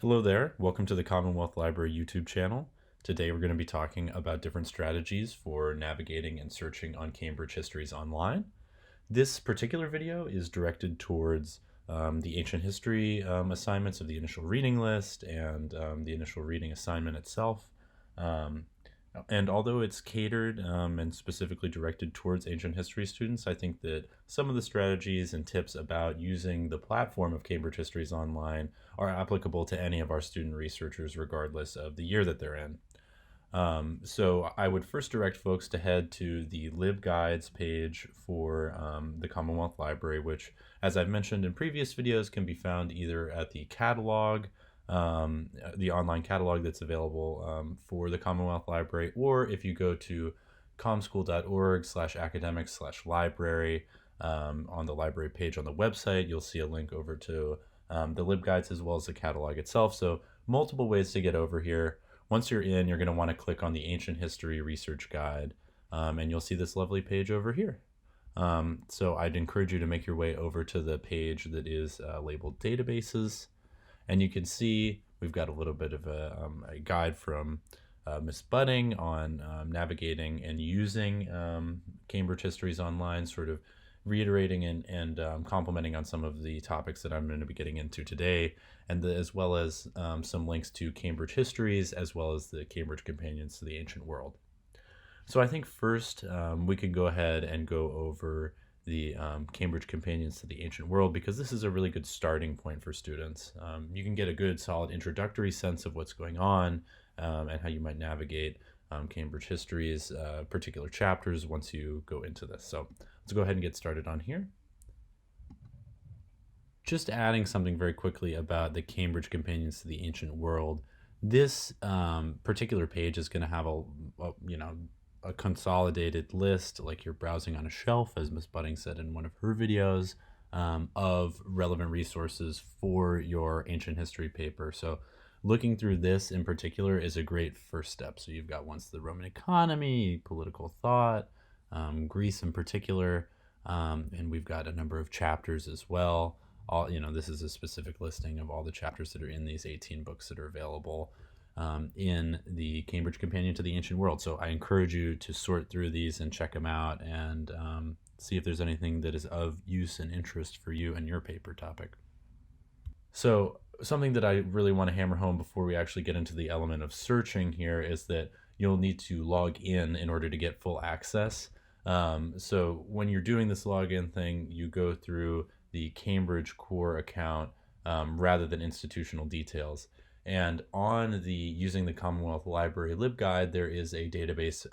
Hello there. Welcome to the Commonwealth Library YouTube channel. Today we're going to be talking about different strategies for navigating and searching on Cambridge Histories Online. This particular video is directed towards the ancient history assignments of the initial reading list and the initial reading assignment itself. And although it's catered and specifically directed towards ancient history students, I think that some of the strategies and tips about using the platform of Cambridge Histories Online are applicable to any of our student researchers, regardless of the year that they're in. So I would first direct folks to head to the LibGuides page for the Commonwealth Library, which, as I've mentioned in previous videos, can be found either at the catalog, the online catalog that's available for the Commonwealth Library, or if you go to comschool.org/academics/library on the library page on the website, you'll see a link over to the LibGuides as well as the catalog itself. So multiple ways to get over here. Once you're in, you're going to want to click on the Ancient History Research Guide, and you'll see this lovely page over here. So I'd encourage you to make your way over to the page that is labeled Databases, and you can see we've got a little bit of a guide from Miss Budding on navigating and using Cambridge Histories Online, sort of reiterating and commenting on some of the topics that I'm going to be getting into today, and as well as some links to Cambridge Histories, as well as the Cambridge Companions to the Ancient World. So I think first we can go ahead and go over the Cambridge Companions to the Ancient World, because this is a really good starting point for students. You can get a good solid introductory sense of what's going on and how you might navigate Cambridge History's particular chapters once you go into this. So let's go ahead and get started on here. Just adding something very quickly about the Cambridge Companions to the Ancient World. This particular page is going to have a consolidated list, like you're browsing on a shelf, as Miss Budding said in one of her videos, of relevant resources for your ancient history paper. So looking through this in particular is a great first step. So you've got once the Roman economy, political thought, Greece in particular, and we've got a number of chapters as well. This is a specific listing of all the chapters that are in these 18 books that are available in the Cambridge Companion to the Ancient World. So I encourage you to sort through these and check them out and see if there's anything that is of use and interest for you and your paper topic. So something that I really want to hammer home before we actually get into the element of searching here is that you'll need to log in order to get full access. So when you're doing this login thing, you go through the Cambridge core account rather than institutional details. And on the using the Commonwealth Library LibGuide, there is a database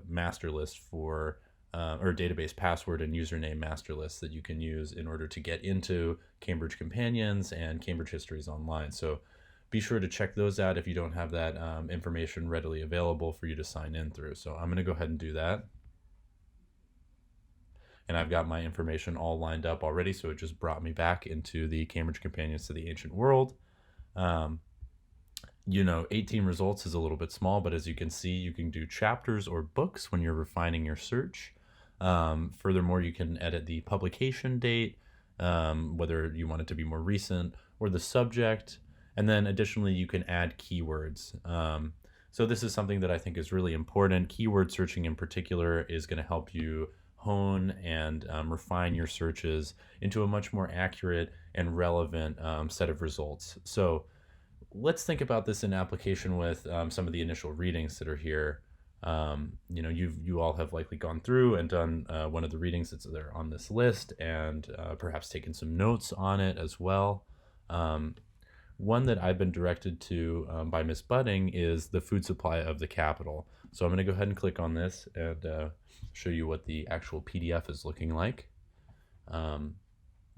master list for or database password and username master list that you can use in order to get into Cambridge Companions and Cambridge Histories Online. So be sure to check those out if you don't have that information readily available for you to sign in through. So I'm going to go ahead and do that. And I've got my information all lined up already, so it just brought me back into the Cambridge Companions to the Ancient World. 18 results is a little bit small, but as you can see, you can do chapters or books when you're refining your search. Furthermore, you can edit the publication date, whether you want it to be more recent, or the subject. And then additionally, you can add keywords. So this is something that I think is really important. Keyword searching in particular is going to help you hone and refine your searches into a much more accurate and relevant set of results. So let's think about this in application with some of the initial readings that are here. You all have likely gone through and done one of the readings that's there on this list, and perhaps taken some notes on it as well. One that I've been directed to by Miss Budding is the food supply of the capital. So I'm going to go ahead and click on this and show you what the actual PDF is looking like.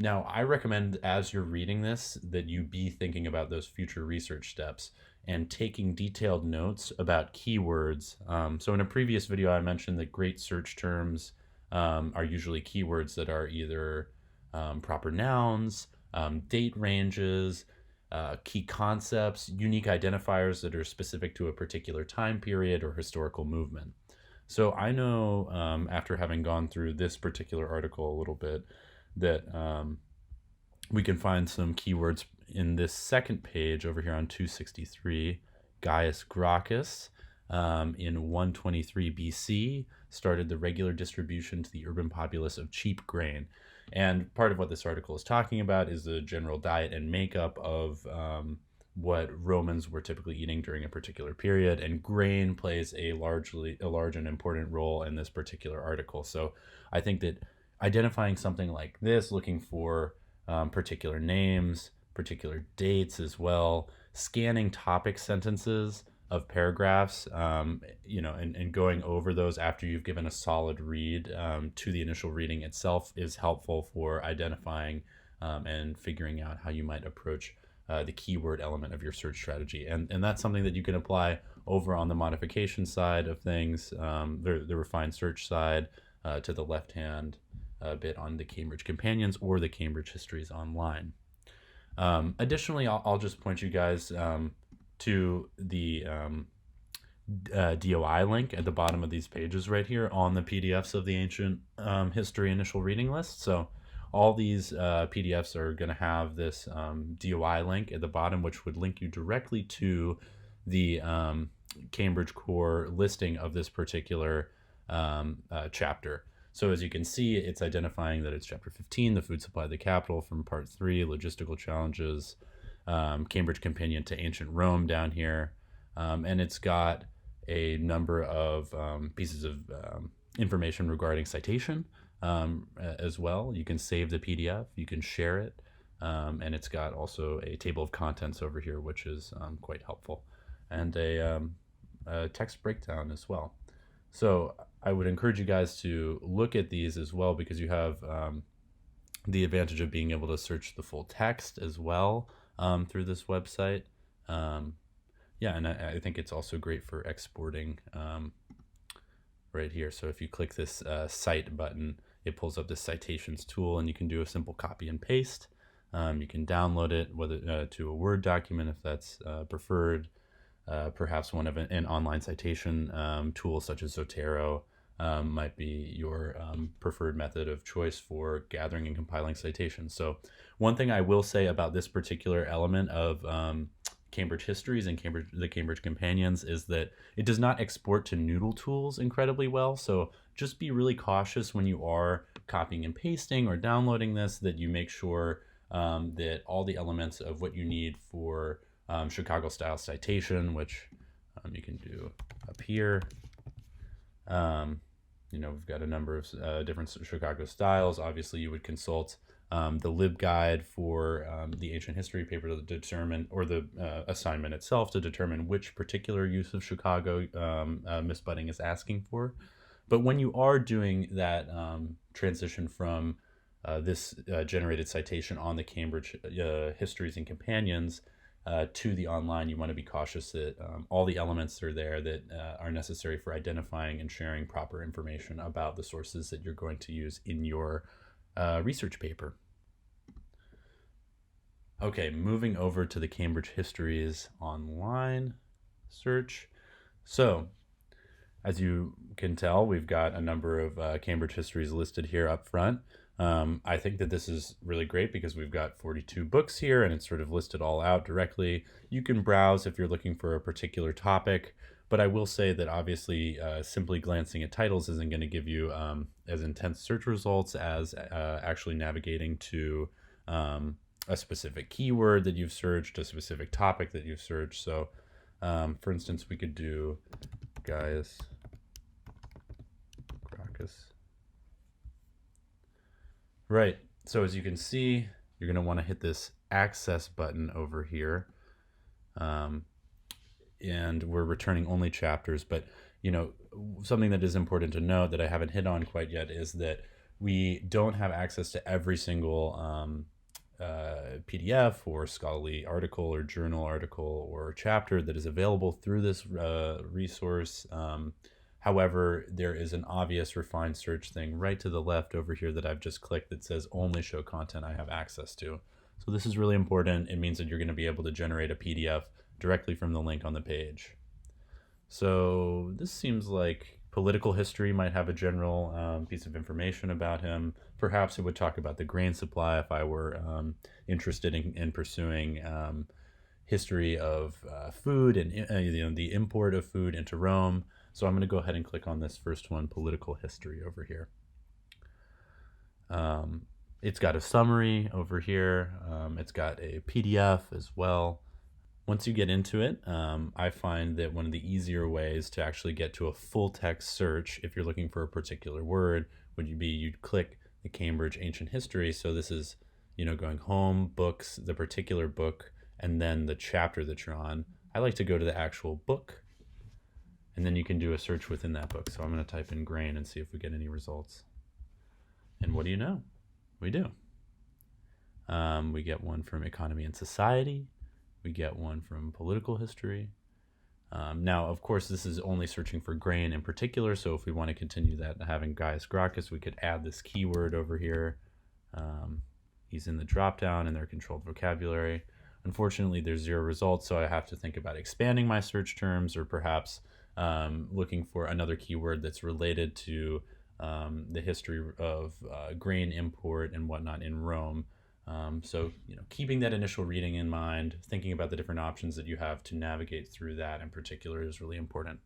Now, I recommend as you're reading this that you be thinking about those future research steps and taking detailed notes about keywords. So in a previous video, I mentioned that great search terms are usually keywords that are either proper nouns, date ranges, key concepts, unique identifiers that are specific to a particular time period or historical movement. So I know after having gone through this particular article a little bit that we can find some keywords in this second page over here on 263, Gaius Gracchus, in 123 BC, started the regular distribution to the urban populace of cheap grain. And part of what this article is talking about is the general diet and makeup of what Romans were typically eating during a particular period, and grain plays a large and important role in this particular article. So I think that identifying something like this, looking for particular names, particular dates as well, scanning topic sentences of paragraphs, and going over those after you've given a solid read to the initial reading itself is helpful for identifying and figuring out how you might approach the keyword element of your search strategy. And that's something that you can apply over on the modification side of things, the refined search side, to the left-hand bit on the Cambridge Companions or the Cambridge Histories Online. Additionally, I'll just point you guys to the DOI link at the bottom of these pages right here on the PDFs of the Ancient History Initial Reading List. So all these PDFs are going to have this DOI link at the bottom, which would link you directly to the Cambridge Core listing of this particular chapter. So as you can see, it's identifying that it's chapter 15, the food supply of the capital, from part 3, logistical challenges, Cambridge Companion to Ancient Rome down here. And it's got a number of pieces of information regarding citation as well. You can save the PDF, you can share it, and it's got also a table of contents over here, which is quite helpful, and a text breakdown as well. So I would encourage you guys to look at these as well, because you have the advantage of being able to search the full text as well through this website. And I think it's also great for exporting right here. So if you click this cite button, it pulls up the citations tool, and you can do a simple copy and paste. You can download it whether to a Word document if that's preferred. Perhaps one of an online citation tool such as Zotero might be your preferred method of choice for gathering and compiling citations. So one thing I will say about this particular element of Cambridge Histories and the Cambridge Companions is that it does not export to Noodle tools incredibly well. So just be really cautious when you are copying and pasting or downloading this, that you make sure that all the elements of what you need for Chicago style citation, which you can do up here. We've got a number of different Chicago styles. Obviously, you would consult the LibGuide for the ancient history paper to determine, or the assignment itself to determine which particular use of Chicago Miss Budding is asking for. But when you are doing that transition from this generated citation on the Cambridge Histories and Companions to the online, you want to be cautious that all the elements are there that are necessary for identifying and sharing proper information about the sources that you're going to use in your research paper. Okay, moving over to the Cambridge Histories Online search. So, as you can tell, we've got a number of Cambridge Histories listed here up front. I think that this is really great because we've got 42 books here and it's sort of listed all out directly. You can browse if you're looking for a particular topic, but I will say that obviously simply glancing at titles isn't going to give you as intense search results as actually navigating to a specific keyword that you've searched, a specific topic that you've searched. So for instance, we could do Gaius Gracchus. Right, so as you can see, you're going to want to hit this access button over here. And we're returning only chapters, but something that is important to note that I haven't hit on quite yet is that we don't have access to every single PDF or scholarly article or journal article or chapter that is available through this resource. However, there is an obvious refined search thing right to the left over here that I've just clicked that says only show content I have access to. So this is really important. It means that you're going to be able to generate a PDF directly from the link on the page. So this seems like Political history might have a general piece of information about him. Perhaps it would talk about the grain supply if I were interested in pursuing history of food and the import of food into Rome. So I'm going to go ahead and click on this first one, political history, over here. It's got a summary over here. It's got a PDF as well. Once you get into it, I find that one of the easier ways to actually get to a full text search, if you're looking for a particular word, would be you'd click the Cambridge Ancient History. So this is, going home, books, the particular book, and then the chapter that you're on. I like to go to the actual book, and then you can do a search within that book. So I'm going to type in grain and see if we get any results. And what do you know? We do. We get one from economy and society. We get one from political history. Now, of course, this is only searching for grain in particular, so if we want to continue that, having Gaius Gracchus, we could add this keyword over here. He's in the drop-down in their controlled vocabulary. Unfortunately, there's 0 results, so I have to think about expanding my search terms, or perhaps looking for another keyword that's related to the history of grain import and whatnot in Rome. So, keeping that initial reading in mind, thinking about the different options that you have to navigate through that in particular is really important.